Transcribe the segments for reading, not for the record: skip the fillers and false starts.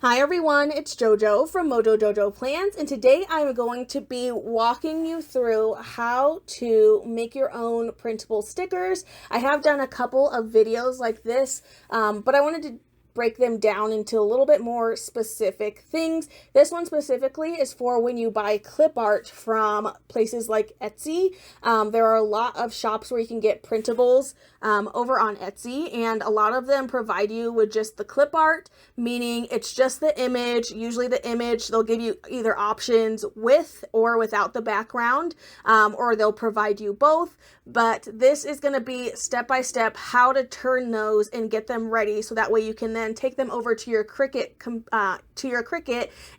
Hi everyone, it's JoJo from Mojo Jojo Plans, and today I'm going to be walking you through how to make your own printable stickers. I have done a couple of videos like this, but I wanted to break them down into a little bit more specific things. This one specifically is for when you buy clip art from places like Etsy. There are a lot of shops where you can get printables over on Etsy, and a lot of them provide you with just the clip art, meaning it's just the image. Usually the image, they'll give you either options with or without the background, or they'll provide you both. But this is going to be step by step how to turn those and get them ready, so that way you can then take them over to your Cricut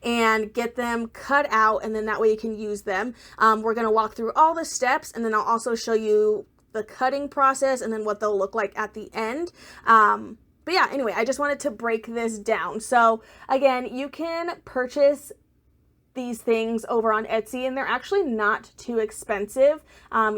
and get them cut out, and then that way you can use them. We're going to walk through all the steps, and then I'll also show you the cutting process and then what they'll look like at the end. But yeah, anyway, I just wanted to break this down. So again, you can purchase these things over on Etsy, and they're actually not too expensive. They're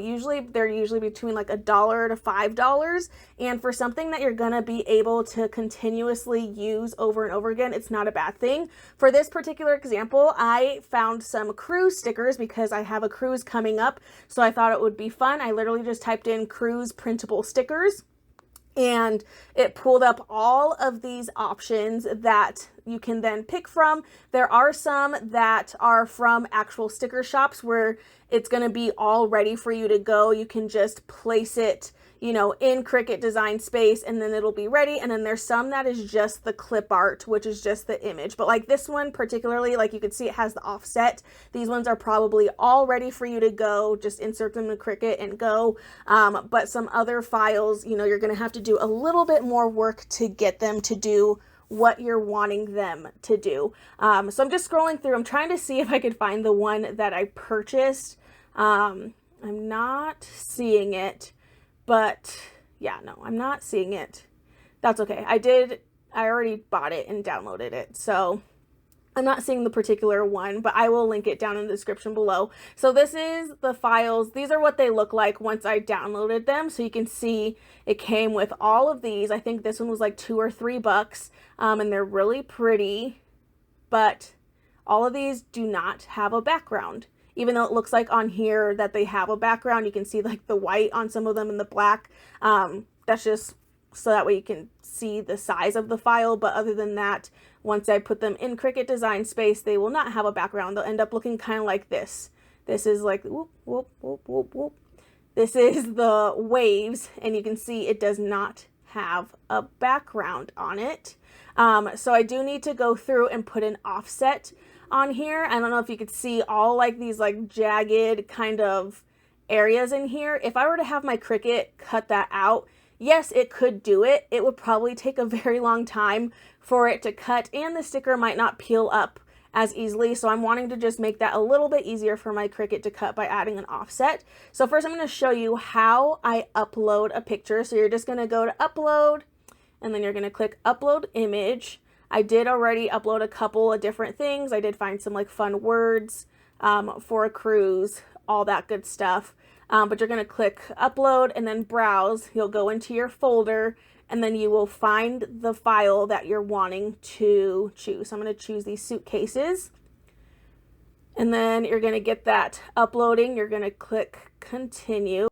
usually between like $1 to $5, and for something that you're gonna be able to continuously use over and over again, it's not a bad thing. For this particular example, I found some cruise stickers because I have a cruise coming up, so I thought it would be fun. I literally just typed in cruise printable stickers, and it pulled up all of these options that you can then pick from. There are some that are from actual sticker shops where it's going to be all ready for you to go. You can just place it, in Cricut Design Space, and then it'll be ready. And then there's some that is just the clip art, which is just the image. But like this one particularly, like you can see, it has the offset. These ones are probably all ready for you to go. Just insert them in Cricut and go. But some other files, you're going to have to do a little bit more work to get them to do what you're wanting them to do. So I'm just scrolling through. I'm trying to see if I could find the one that I purchased. I'm not seeing it. But yeah, no, I'm not seeing it. That's okay. I already bought it and downloaded it. So I'm not seeing the particular one, but I will link it down in the description below. So this is the files. These are what they look like once I downloaded them. So you can see it came with all of these. I think this one was like $2 or $3, and they're really pretty, but all of these do not have a background. Even though it looks like on here that they have a background, you can see like the white on some of them and the black. That's just so that way you can see the size of the file. But other than that, once I put them in Cricut Design Space, they will not have a background. They'll end up looking kind of like this. This is like, whoop, whoop, whoop, whoop, whoop. This is the waves, and you can see it does not have a background on it. So I do need to go through and put an offset on here. I don't know if you could see all like these like jagged kind of areas in here. If I were to have my Cricut cut that out, yes, it could do it. It would probably take a very long time for it to cut, and the sticker might not peel up as easily. So I'm wanting to just make that a little bit easier for my Cricut to cut by adding an offset. So first I'm going to show you how I upload a picture. So you're just going to go to upload, and then you're going to click upload image. I did already upload a couple of different things. I did find some like fun words for a cruise, all that good stuff. But you're going to click upload and then browse. You'll go into your folder, and then you will find the file that you're wanting to choose. So I'm going to choose these suitcases. And then you're going to get that uploading. You're going to click continue.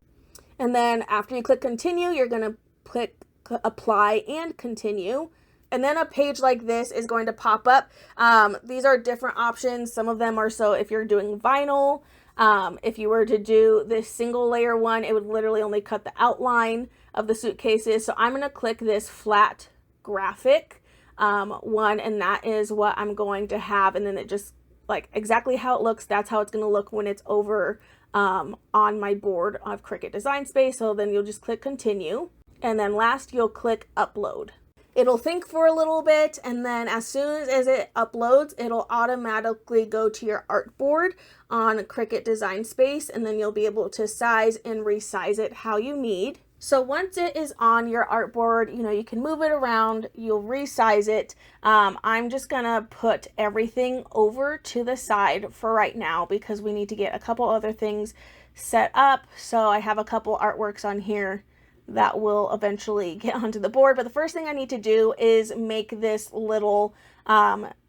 And then after you click continue, you're going to click apply and continue. And then a page like this is going to pop up. These are different options. Some of them are so if you're doing vinyl. If you were to do this single layer one, it would literally only cut the outline of the suitcases. So I'm going to click this flat graphic one, and that is what I'm going to have. And then it just like exactly how it looks. That's how it's going to look when it's over on my board of Cricut Design Space. So then you'll just click continue. And then last you'll click upload. It'll think for a little bit, and then as soon as it uploads, it'll automatically go to your artboard on Cricut Design Space, and then you'll be able to size and resize it how you need. So once it is on your artboard, you can move it around, you'll resize it. I'm just gonna put everything over to the side for right now because we need to get a couple other things set up. So I have a couple artworks on here that will eventually get onto the board. But the first thing I need to do is make this little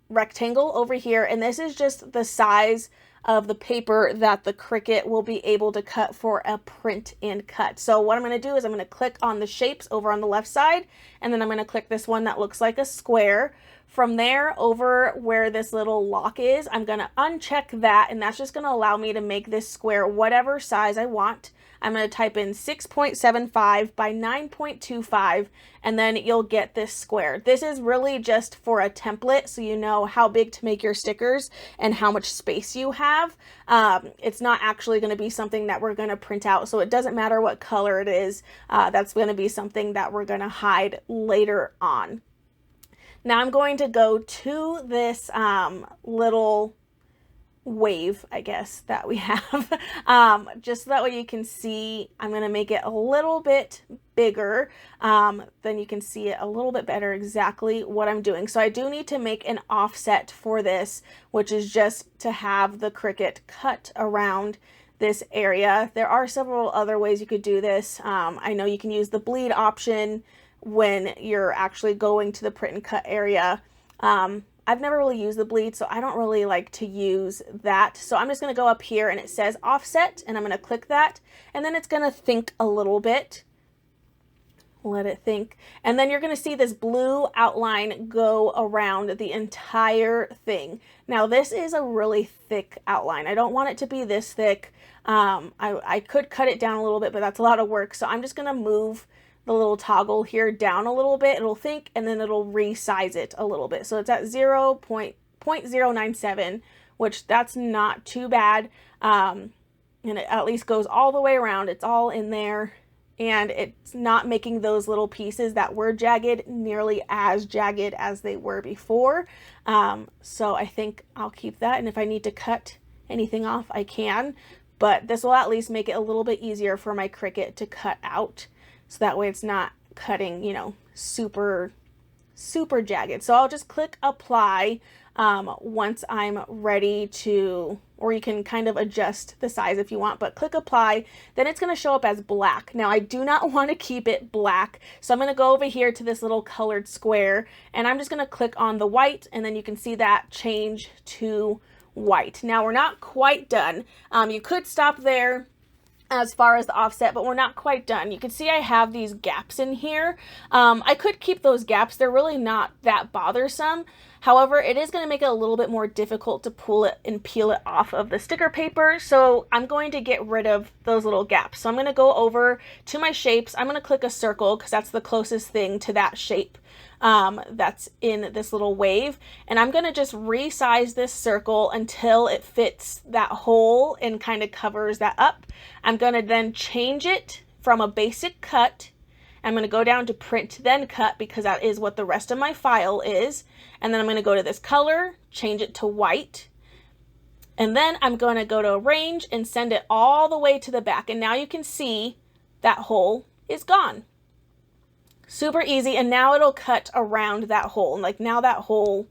rectangle over here, and this is just the size of the paper that the Cricut will be able to cut for a print and cut. So what I'm going to do is I'm going to click on the shapes over on the left side, and then I'm going to click this one that looks like a square. From there, over where this little lock is, I'm going to uncheck that, and that's just going to allow me to make this square whatever size I want. I'm going to type in 6.75 by 9.25, and then you'll get this square. This is really just for a template, so you know how big to make your stickers and how much space you have. It's not actually going to be something that we're going to print out, so it doesn't matter what color it is. That's going to be something that we're going to hide later on. Now I'm going to go to this little wave, I guess, that we have, just so that way you can see. I'm going to make it a little bit bigger, then you can see it a little bit better exactly what I'm doing. So I do need to make an offset for this, which is just to have the Cricut cut around this area. There are several other ways you could do this. I know you can use the bleed option when you're actually going to the print and cut area. I've never really used the bleed, so I don't really like to use that. So I'm just going to go up here and it says offset, and I'm going to click that, and then it's going to think a little bit. Let it think. And then you're going to see this blue outline go around the entire thing. Now this is a really thick outline. I don't want it to be this thick. I could cut it down a little bit, but that's a lot of work. So I'm just going to move the little toggle here down a little bit. It'll think, and then it'll resize it a little bit. So it's at 0.097, which that's not too bad. And it at least goes all the way around. It's all in there, and it's not making those little pieces that were jagged nearly as jagged as they were before. So I think I'll keep that. And if I need to cut anything off, I can, but this will at least make it a little bit easier for my Cricut to cut out. So that way it's not cutting, you know, super jagged. So I'll just click apply once I'm ready to, or you can kind of adjust the size if you want, but click apply, then it's going to show up as black. Now I do not want to keep it black, so I'm going to go over here to this little colored square, and I'm just going to click on the white, and then you can see that change to white. Now we're not quite done. You could stop there as far as the offset, but we're not quite done. You can see I have these gaps in here. I could keep those gaps. They're really not that bothersome. However, it is going to make it a little bit more difficult to pull it and peel it off of the sticker paper. So I'm going to get rid of those little gaps. So I'm going to go over to my shapes. I'm going to click a circle because that's the closest thing to that shape that's in this little wave. And I'm going to just resize this circle until it fits that hole and kind of covers that up. I'm going to then change it from a basic cut. I'm going to go down to print then cut because that is what the rest of my file is. And then I'm going to go to this color, change it to white. And then I'm going to go to arrange and send it all the way to the back. And now you can see that hole is gone. Super easy. And now it'll cut around that hole. And like now that hole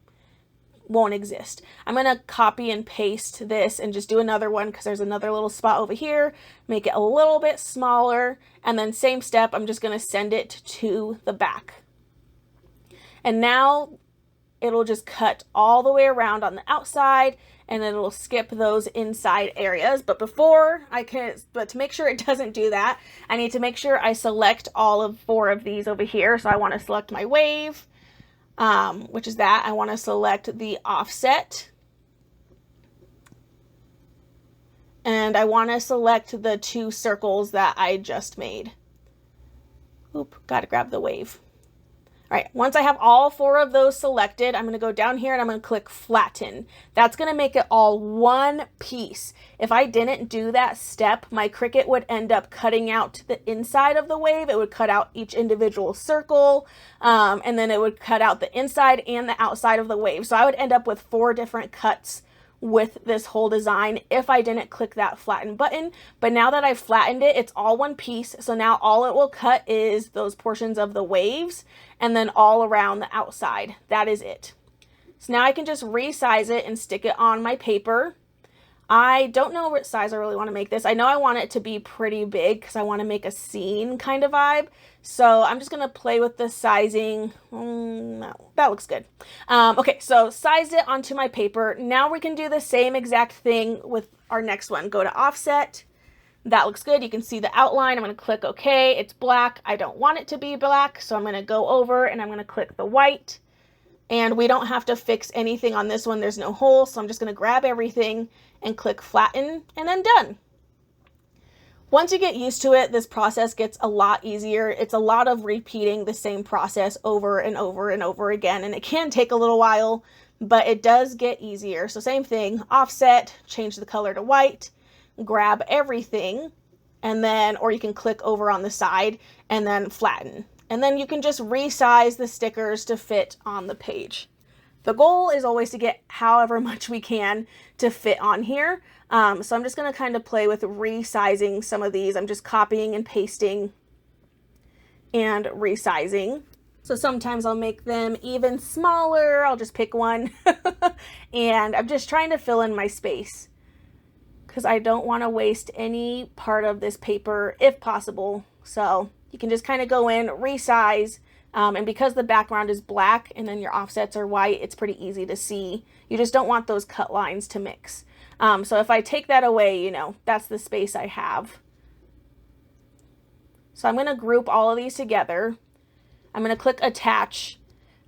won't exist. I'm going to copy and paste this and just do another one because there's another little spot over here. Make it a little bit smaller. And then same step, I'm just going to send it to the back. And now it'll just cut all the way around on the outside, and it'll skip those inside areas. But to make sure it doesn't do that, I need to make sure I select all of 4 of these over here. So I want to select my wave, which is that. I want to select the offset, and I want to select the 2 circles that I just made. Oop, got to grab the wave. All right, once I have all 4 of those selected, I'm going to go down here and I'm going to click flatten. That's going to make it all one piece. If I didn't do that step, my Cricut would end up cutting out the inside of the wave. It would cut out each individual circle, and then it would cut out the inside and the outside of the wave. So I would end up with 4 different cuts with this whole design if I didn't click that flatten button. But now that I've flattened it, it's all one piece. So now all it will cut is those portions of the waves and then all around the outside. That is it. So now I can just resize it and stick it on my paper. I don't know what size I really want to make this. I know I want it to be pretty big because I want to make a scene kind of vibe. So I'm just going to play with the sizing. No, that looks good. Okay, so sized it onto my paper. Now we can do the same exact thing with our next one. Go to offset. That looks good. You can see the outline. I'm going to click OK. It's black. I don't want it to be black, so I'm going to go over and I'm going to click the white. And we don't have to fix anything on this one. There's no hole, so I'm just going to grab everything and click flatten, and then done. Once you get used to it, this process gets a lot easier. It's a lot of repeating the same process over and over and over again, and it can take a little while, but it does get easier. So same thing, offset, change the color to white, grab everything, and then, or you can click over on the side and then flatten. And then you can just resize the stickers to fit on the page. The goal is always to get however much we can to fit on here. So I'm just going to kind of play with resizing some of these. I'm just copying and pasting and resizing. So sometimes I'll make them even smaller. I'll just pick one. And I'm just trying to fill in my space because I don't want to waste any part of this paper if possible. So you can just kind of go in, resize, and because the background is black and then your offsets are white, it's pretty easy to see. You just don't want those cut lines to mix. So if I take that away, you know, that's the space I have. So I'm going to group all of these together. I'm going to click attach.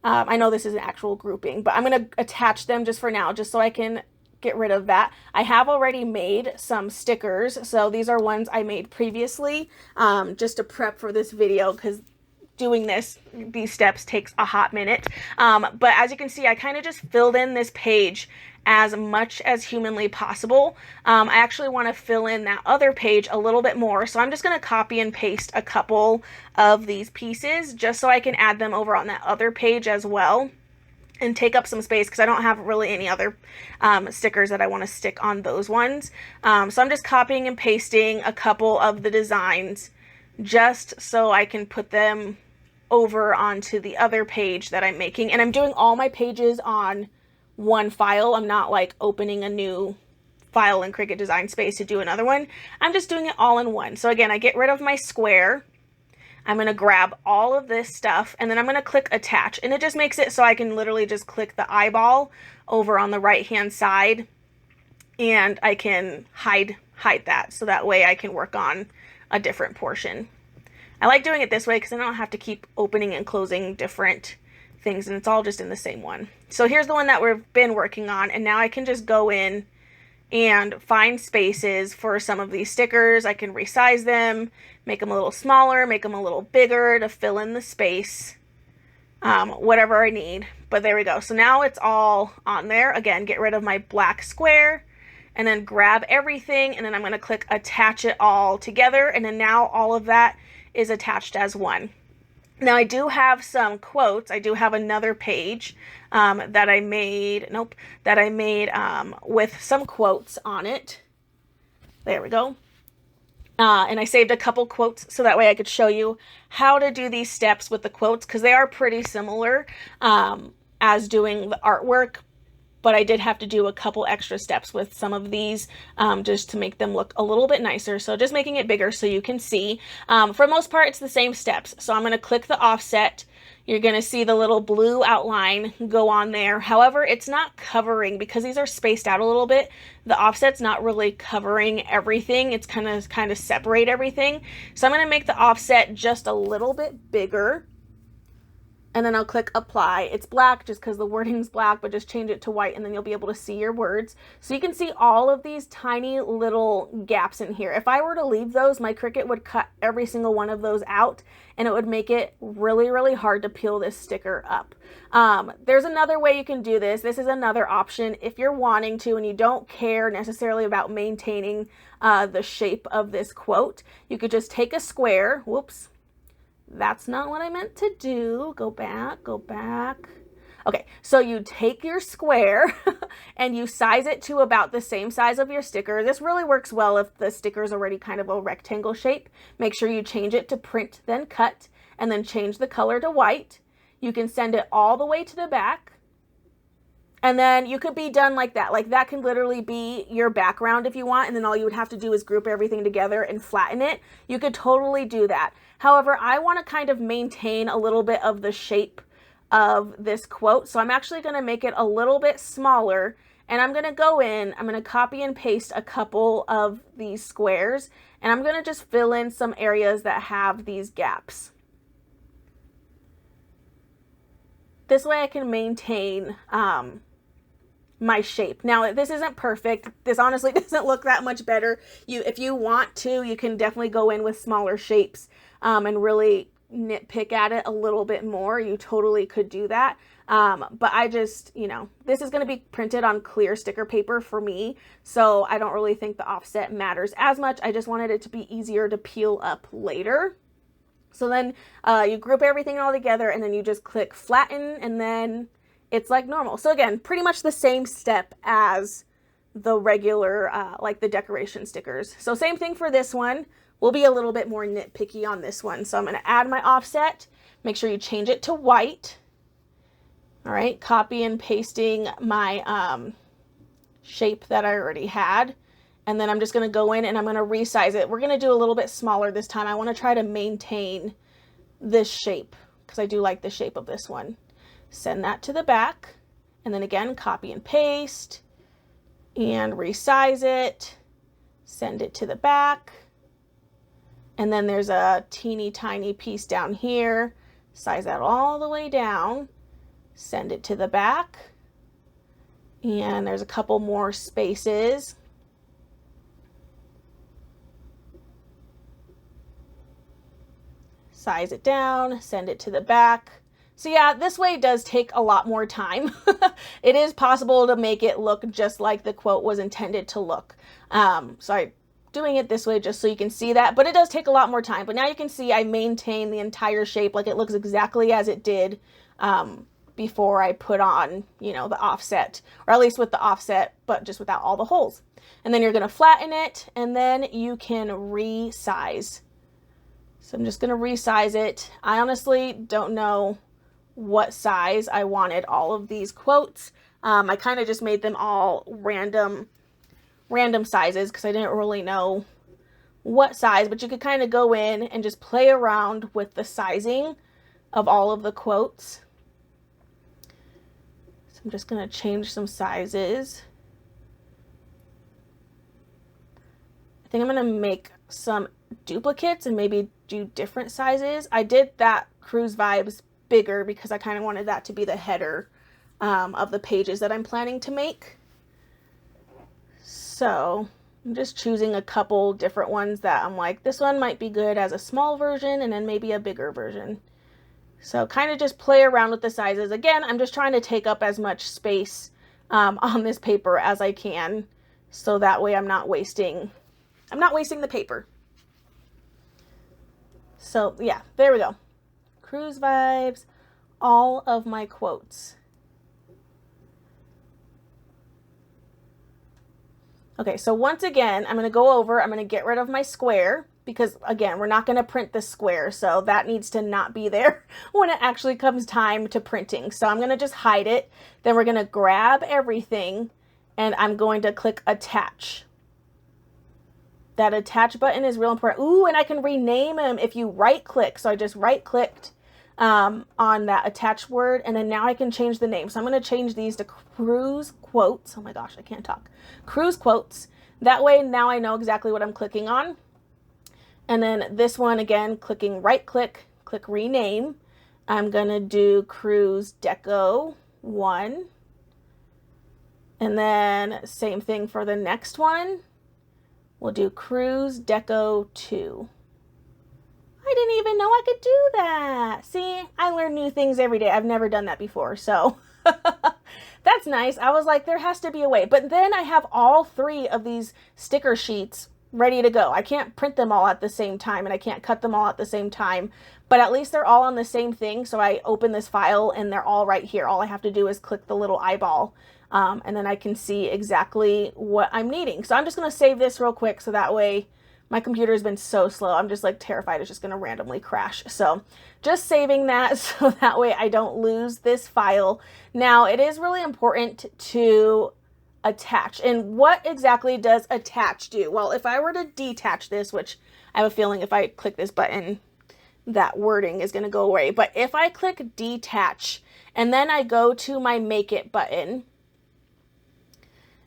I know this is an actual grouping, but I'm going to attach them just for now, just so I can get rid of that. I have already made some stickers, so these are ones I made previously just to prep for this video because doing these steps takes a hot minute. But as you can see, I kind of just filled in this page as much as humanly possible. I actually want to fill in that other page a little bit more, so I'm just going to copy and paste a couple of these pieces just so I can add them over on that other page as well and take up some space because I don't have really any other stickers that I want to stick on those ones. So I'm just copying and pasting a couple of the designs just so I can put them over onto the other page that I'm making. And I'm doing all my pages on one file. I'm not like opening a new file in Cricut Design Space to do another one. I'm just doing it all in one. So again, I get rid of my square. I'm going to grab all of this stuff and then I'm going to click attach, and it just makes it so I can literally just click the eyeball over on the right hand side and I can hide that, so that way I can work on a different portion. I like doing it this way because I don't have to keep opening and closing different things, and it's all just in the same one. So here's the one that we've been working on, and now I can just go in and find spaces for some of these stickers. I can resize them, make them a little smaller, make them a little bigger to fill in the space, whatever I need. But there we go. So now it's all on there. Again, get rid of my black square and then grab everything, and then I'm going to click attach it all together, and then now all of that is attached as one. Now I do have some quotes. I do have another page that I made, with some quotes on it. There we go. And I saved a couple quotes so that way I could show you how to do these steps with the quotes, because they are pretty similar as doing the artwork. But I did have to do a couple extra steps with some of these just to make them look a little bit nicer. So just making it bigger so you can see. For the most part, it's the same steps. So I'm going to click the offset. You're going to see the little blue outline go on there. However, it's not covering, because these are spaced out a little bit. The offset's not really covering everything. It's kind of separate everything. So I'm going to make the offset just a little bit bigger. And then I'll click apply. It's black just because the wording's black, but just change it to white and then you'll be able to see your words. So you can see all of these tiny little gaps in here. If I were to leave those, my Cricut would cut every single one of those out and it would make it really, really hard to peel this sticker up. There's another way you can do this. This is another option. If you're wanting to and you don't care necessarily about maintaining the shape of this quote, you could just take a square. Whoops. That's not what I meant to do. Go back, go back. Okay, so you take your square and you size it to about the same size of your sticker. This really works well if the sticker is already kind of a rectangle shape. Make sure you change it to print, then cut, and then change the color to white. You can send it all the way to the back. And then you could be done like that. Like that can literally be your background if you want. And then all you would have to do is group everything together and flatten it. You could totally do that. However, I want to kind of maintain a little bit of the shape of this quote. So I'm actually going to make it a little bit smaller. And I'm going to go in, I'm going to copy and paste a couple of these squares. And I'm going to just fill in some areas that have these gaps. This way I can maintain my shape. Now, this isn't perfect. This honestly doesn't look that much better. If you want to, you can definitely go in with smaller shapes and really nitpick at it a little bit more. You totally could do that. But I just, this is going to be printed on clear sticker paper for me. So I don't really think the offset matters as much. I just wanted it to be easier to peel up later. So then you group everything all together and then you just click flatten and then it's like normal. So again, pretty much the same step as the regular, like the decoration stickers. So same thing for this one. We'll be a little bit more nitpicky on this one. So I'm going to add my offset. Make sure you change it to white. All right, copy and pasting my shape that I already had. And then I'm just going to go in and I'm going to resize it. We're going to do a little bit smaller this time. I want to try to maintain this shape because I do like the shape of this one. Send that to the back. And then again, copy and paste and resize it. Send it to the back. And then there's a teeny tiny piece down here. Size that all the way down. Send it to the back. And there's a couple more spaces. Size it down, send it to the back. So yeah, this way does take a lot more time. It is possible to make it look just like the quote was intended to look. So I'm doing it this way just so you can see that, but it does take a lot more time. But now you can see I maintain the entire shape, like it looks exactly as it did before I put on, the offset, or at least with the offset, but just without all the holes. And then you're going to flatten it and then you can resize. So I'm just going to resize it. I honestly don't know what size I wanted all of these quotes. I kind of just made them all random sizes because I didn't really know what size, but you could kind of go in and just play around with the sizing of all of the quotes. So I'm just going to change some sizes. I think I'm going to make some duplicates and maybe do different sizes. I did that Cruise Vibes bigger because I kind of wanted that to be the header of the pages that I'm planning to make. So I'm just choosing a couple different ones that I'm like, this one might be good as a small version and then maybe a bigger version. So kind of just play around with the sizes. Again, I'm just trying to take up as much space on this paper as I can. So that way I'm not wasting the paper. So yeah, there we go. Cruise Vibes, all of my quotes. Okay, so once again, I'm going to go over, I'm going to get rid of my square because again, we're not going to print the square. So that needs to not be there when it actually comes time to printing. So I'm going to just hide it. Then we're going to grab everything and I'm going to click attach. That attach button is real important. Ooh, and I can rename them if you right click. So I just right clicked on that attach word and then now I can change the name. So I'm going to change these to Cruise Quotes. Oh my gosh, I can't talk. Cruise Quotes. That way now I know exactly what I'm clicking on. And then this one again, clicking right click, click rename. I'm going to do Cruise Deco 1. And then same thing for the next one. We'll do Cruise Deco 2. I didn't even know I could do that. See, I learn new things every day. I've never done that before, so that's nice. I was like, there has to be a way. But then I have all 3 of these sticker sheets ready to go. I can't print them all at the same time and I can't cut them all at the same time, but at least they're all on the same thing. So I open this file and they're all right here. All I have to do is click the little eyeball. And then I can see exactly what I'm needing. So I'm just going to save this real quick so that way My computer has been so slow. I'm just like terrified it's just going to randomly crash. So just saving that so that way I don't lose this file. Now it is really important to attach. And what exactly does attach do? Well, if I were to detach this, which I have a feeling if I click this button, that wording is going to go away. But if I click detach and then I go to my make it button,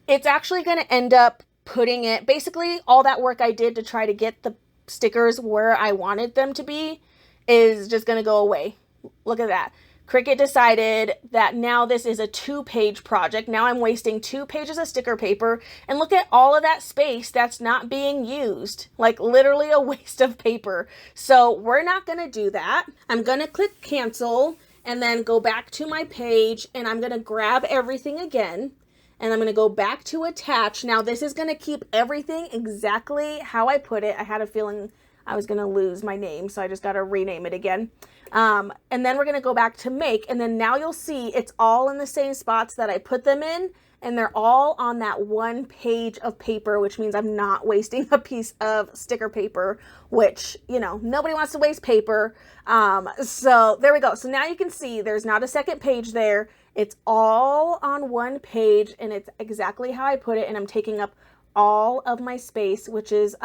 it's actually going to end up putting it, basically all that work I did to try to get the stickers where I wanted them to be is just going to go away. Look at that. Cricut decided that now this is a 2-page project. Now I'm wasting 2 pages of sticker paper, and look at all of that space that's not being used. Like literally a waste of paper. So we're not going to do that. I'm going to click cancel and then go back to my page, and I'm going to grab everything again. And I'm going to go back to attach. Now this is going to keep everything exactly how I put it. I had a feeling I was going to lose my name, so I just got to rename it again. And then we're going to go back to make, and then now you'll see it's all in the same spots that I put them in, and they're all on that 1 page of paper, which means I'm not wasting a piece of sticker paper, which, you know, nobody wants to waste paper. So there we go. So now you can see there's not a second page there. It's all on 1 page, and it's exactly how I put it, and I'm taking up all of my space, which is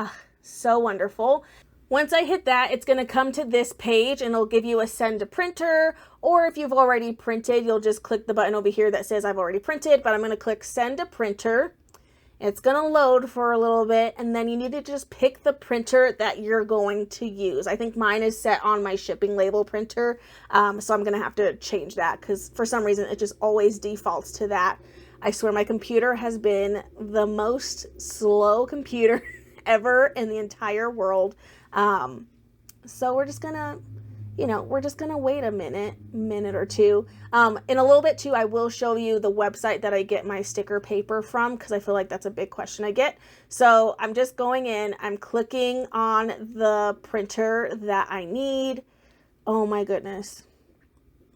so wonderful. Once I hit that, it's going to come to this page, and it'll give you a send to printer, or if you've already printed, you'll just click the button over here that says I've already printed, but I'm going to click send to printer. It's going to load for a little bit, and then you need to just pick the printer that you're going to use. I think mine is set on my shipping label printer, so I'm going to have to change that because for some reason it just always defaults to that. I swear my computer has been the most slow computer ever in the entire world. So we're just going to, we're just going to wait a minute or two. In a little bit too, I will show you the website that I get my sticker paper from, because I feel like that's a big question I get. So I'm just going in, I'm clicking on the printer that I need. Oh my goodness.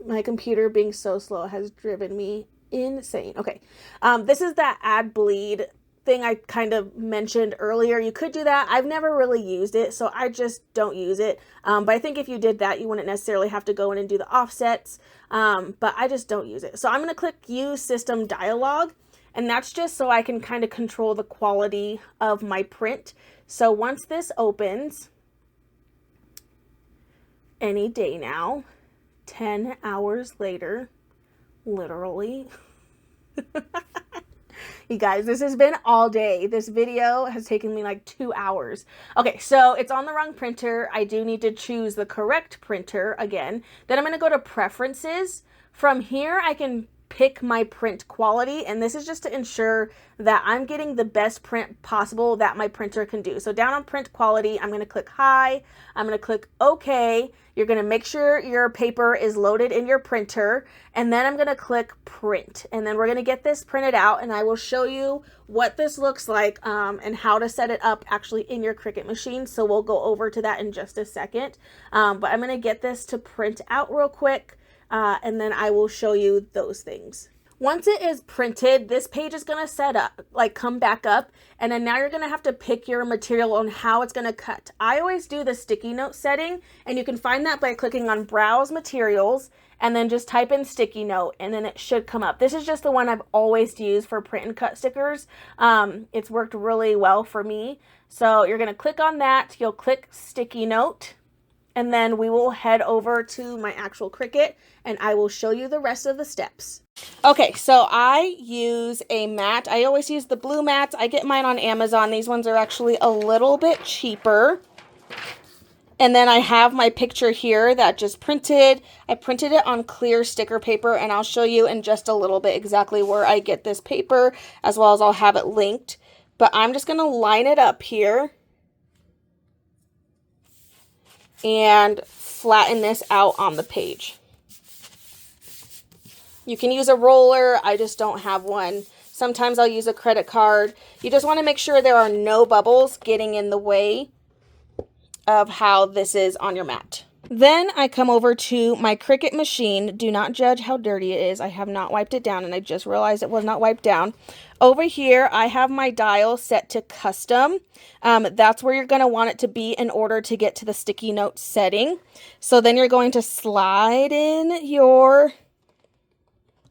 My computer being so slow has driven me insane. Okay. This is that ad bleed thing I kind of mentioned earlier. You could do that. I've never really used it, so I just don't use it. But I think if you did that, you wouldn't necessarily have to go in and do the offsets. But I just don't use it. So I'm going to click Use System Dialog, and that's just so I can kind of control the quality of my print. So once this opens, any day now, 10 hours later, literally. You guys, this has been all day. This video has taken me like 2 hours. Okay, so it's on the wrong printer. I do need to choose the correct printer again. Then I'm going to go to Preferences. From here, I can pick my print quality, and this is just to ensure that I'm getting the best print possible that my printer can do. So down on print quality, I'm going to click high. I'm going to click OK. You're going to make sure your paper is loaded in your printer, and then I'm going to click print, and then we're going to get this printed out, and I will show you what this looks like and how to set it up actually in your Cricut machine. So we'll go over to that in just a second, but I'm going to get this to print out real quick. And then I will show you those things. Once it is printed, this page is going to set up, like come back up, and then now you're going to have to pick your material on how it's going to cut. I always do the sticky note setting, and you can find that by clicking on Browse Materials, and then just type in sticky note, and then it should come up. This is just the one I've always used for print and cut stickers. It's worked really well for me. So you're going to click on that, you'll click sticky note, and then we will head over to my actual Cricut, and I will show you the rest of the steps. Okay, so I use a mat. I always use the blue mats. I get mine on Amazon. These ones are actually a little bit cheaper. And then I have my picture here that just printed. I printed it on clear sticker paper, and I'll show you in just a little bit exactly where I get this paper, as well as I'll have it linked. But I'm just going to line it up here and flatten this out on the page. You can use a roller. I just don't have one. Sometimes I'll use a credit card. You just want to make sure there are no bubbles getting in the way of how this is on your mat. Then I come over to my Cricut machine. Do not judge how dirty it is. I have not wiped it down, and I just realized it was not wiped down. Over here, I have my dial set to custom. That's where you're going to want it to be in order to get to the sticky note setting. So then you're going to slide in your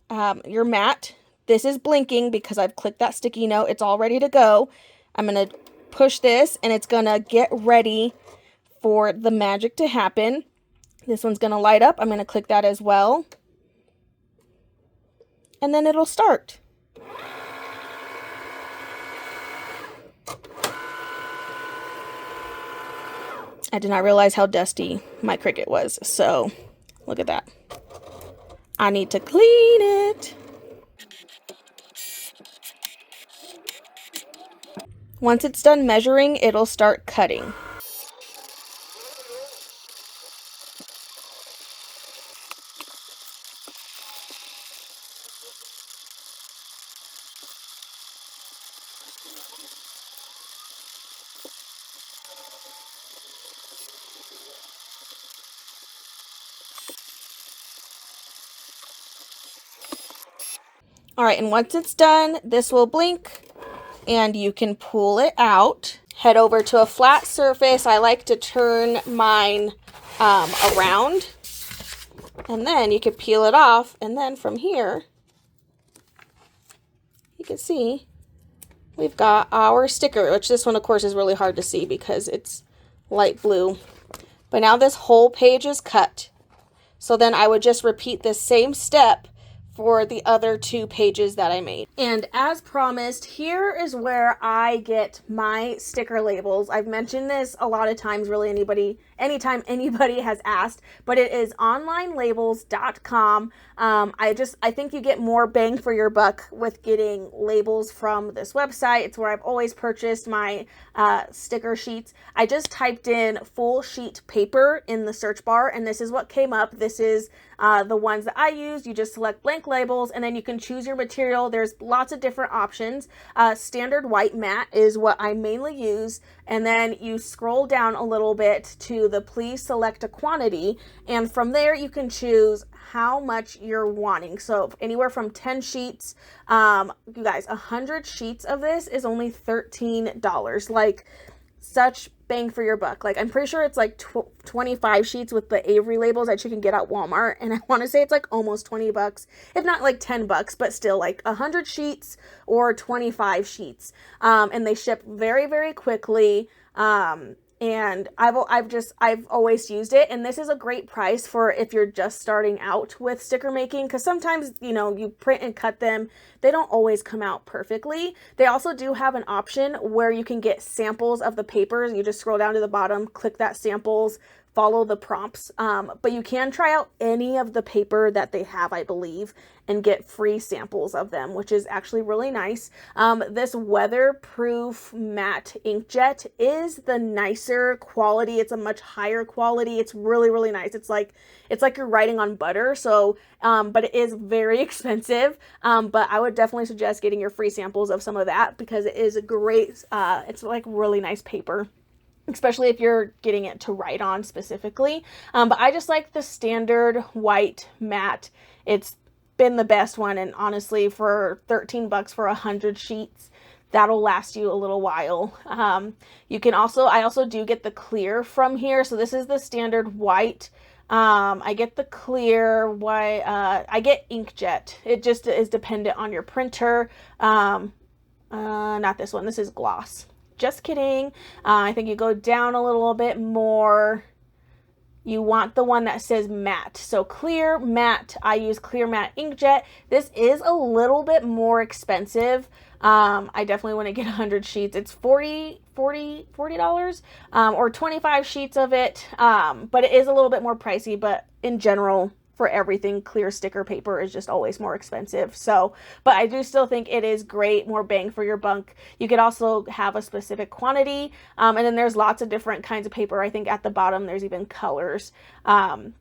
mat. This is blinking because I've clicked that sticky note. It's all ready to go. I'm going to push this, and it's going to get ready for the magic to happen. This one's going to light up. I'm going to click that as well. And then it'll start. I did not realize how dusty my Cricut was. So look at that. I need to clean it. Once it's done measuring, it'll start cutting. All right, and once it's done, this will blink and you can pull it out. Head over to a flat surface. I like to turn mine around, and then you can peel it off, and then from here you can see we've got our sticker, which this one of course is really hard to see because it's light blue. But now this whole page is cut. So then I would just repeat this same step for the other 2 pages that I made. And as promised, here is where I get my sticker labels. I've mentioned this a lot of times, really anytime anybody has asked, but it is onlinelabels.com. I think you get more bang for your buck with getting labels from this website. It's where I've always purchased my sticker sheets. I just typed in full sheet paper in the search bar, and this is what came up. This is the ones that I use. You just select blank labels, and then you can choose your material. There's lots of different options. Standard white matte is what I mainly use, and then you scroll down a little bit to the please select a quantity, and from there you can choose how much you're wanting. So anywhere from 10 sheets, you guys, 100 sheets of this is only $13. Like, such bang for your buck. Like, I'm pretty sure it's like 25 sheets with the Avery labels that you can get at Walmart, and I want to say it's like almost 20 bucks, if not like 10 bucks, but still like 100 sheets or 25 sheets. And they ship very, very quickly. And I've always used it, and this is a great price for if you're just starting out with sticker making, because sometimes, you know, you print and cut them, they don't always come out perfectly. They also do have an option where you can get samples of the papers. You just scroll down to the bottom, click that samples, follow the prompts, but you can try out any of the paper that they have, I believe, and get free samples of them, which is actually really nice. This weatherproof matte inkjet is the nicer quality. It's a much higher quality. It's really, really nice. It's like you're writing on butter. So, but it is very expensive. But I would definitely suggest getting your free samples of some of that because it is a great, it's like really nice paper, especially if you're getting it to write on specifically. But I just like the standard white matte. It's been the best one, and honestly, for 13 bucks for 100 sheets, that'll last you a little while. You can also, I also do get the clear from here. So this is the standard white. I get the clear white, I get inkjet. It just is dependent on your printer. Not this one. This is gloss. Just kidding. I think you go down a little bit more. You want the one that says matte. So clear matte, I use clear matte inkjet. This is a little bit more expensive. I definitely want to get 100 sheets. It's $40 or 25 sheets of it. But it is a little bit more pricey, but in general, for everything, clear sticker paper is just always more expensive. So, but I do still think it is great, more bang for your buck. You could also have a specific quantity, and then there's lots of different kinds of paper. I think at the bottom there's even colors. So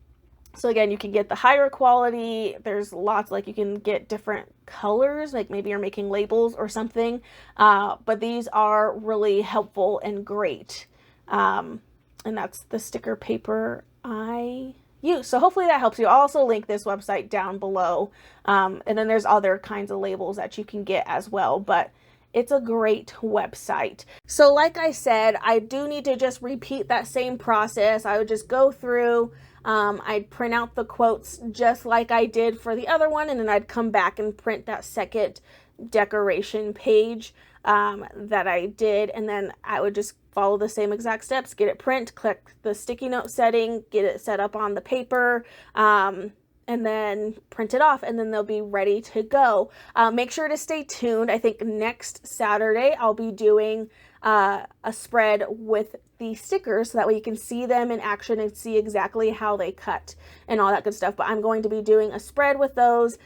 again, you can get the higher quality. There's lots, like you can get different colors, like maybe you're making labels or something. But these are really helpful and great. And that's the sticker paper I use. So hopefully that helps you. I'll also link this website down below. And then there's other kinds of labels that you can get as well, but it's a great website. So like I said, I do need to just repeat that same process. I would just go through, I'd print out the quotes just like I did for the other one, and then I'd come back and print that second decoration page that I did, and then I would just follow the same exact steps, get it print, click the sticky note setting, get it set up on the paper, and then print it off, and then they'll be ready to go. Make sure to stay tuned. I think next Saturday I'll be doing a spread with the stickers so that way you can see them in action and see exactly how they cut and all that good stuff. But I'm going to be doing a spread with those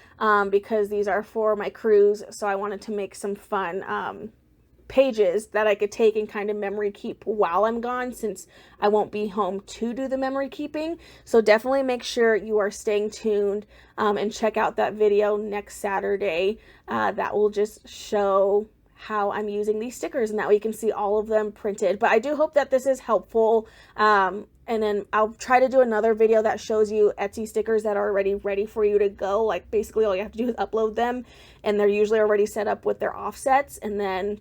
because these are for my cruise, so I wanted to make some fun pages that I could take and kind of memory keep while I'm gone, since I won't be home to do the memory keeping. So definitely make sure you are staying tuned and check out that video next Saturday. That will just show how I'm using these stickers, and that way you can see all of them printed. But I do hope that this is helpful. And then I'll try to do another video that shows you Etsy stickers that are already ready for you to go. Like basically all you have to do is upload them, and they're usually already set up with their offsets, and then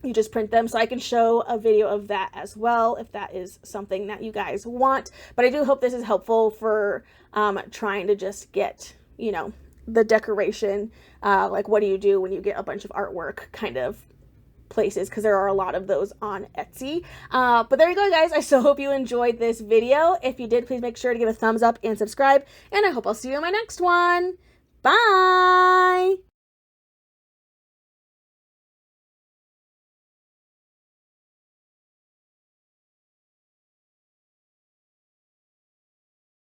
you just print them. So I can show a video of that as well if that is something that you guys want. But I do hope this is helpful for trying to just get, you know, the decoration, like what do you do when you get a bunch of artwork kind of places, because there are a lot of those on Etsy. But there you go, guys. I so hope you enjoyed this video. If you did, please make sure to give a thumbs up and subscribe, and I hope I'll see you in my next one. Bye!